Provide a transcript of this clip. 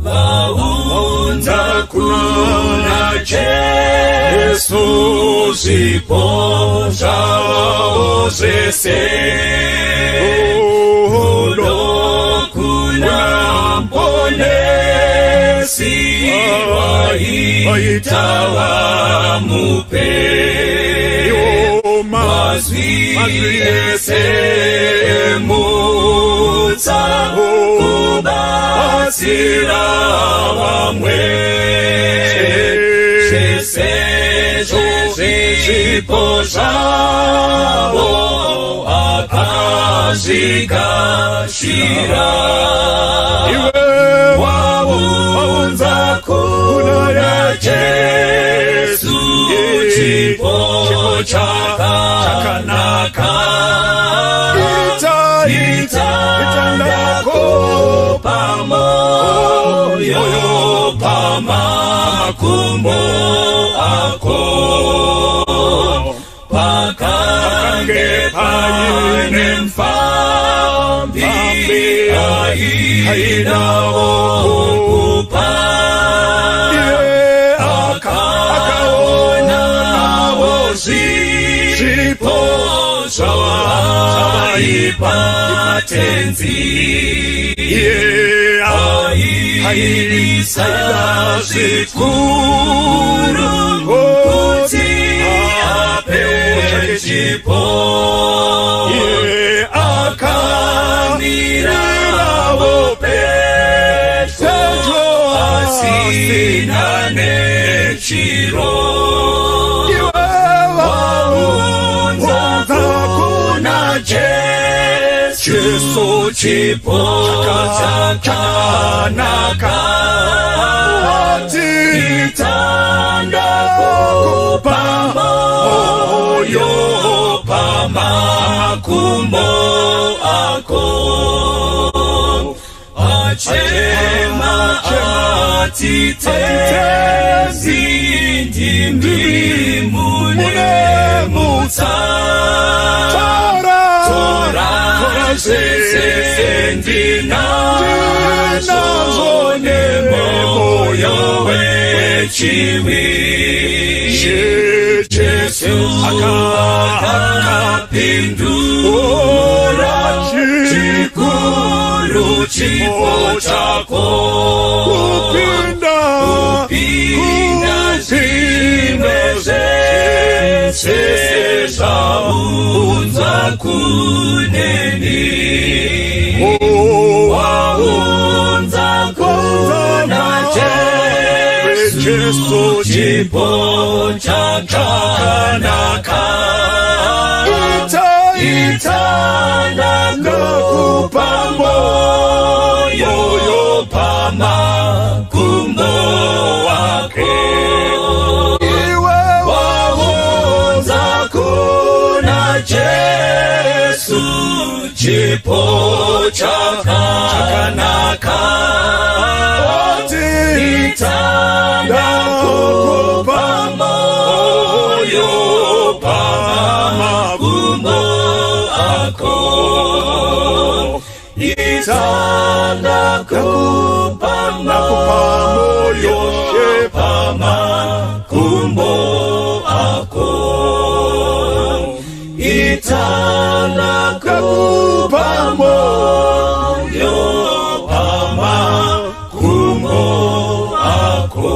Waunza kuna Yesu zipoza waozese Ulo kuna mponesi waita wamupe Mazwiese muta kubasira wamwe Zipozawo akazigashira Waunza kuna Yesu chipo chakanaka Itandako pamoyo pamakumbo ako Pakange paine mfambi aina okupa Akaona wozipo Ipatenzi Ailisa zikuru Kuti apejipo Akamira wopeto Asinane chiro Waunza kuna Yesu chipo chakanaka Itanda kupamoyo pamakumbo ako Achema atitezi ndimi mune muta Sendina nazone moyo wechiwi Yesu akapindura chikuru chipo chako Kupinda zimeze Sezaunza kuneni Waunza kuna Yesu chipo chakanaka Itanda kupamoyo pamakumbo wake Waunza kuna Yesu chipo chakanaka Itanda kupamoyo pamakumbo ako Itanda kupamoyo pamakumbo ako Itanda kupamoyo pamakumbo ako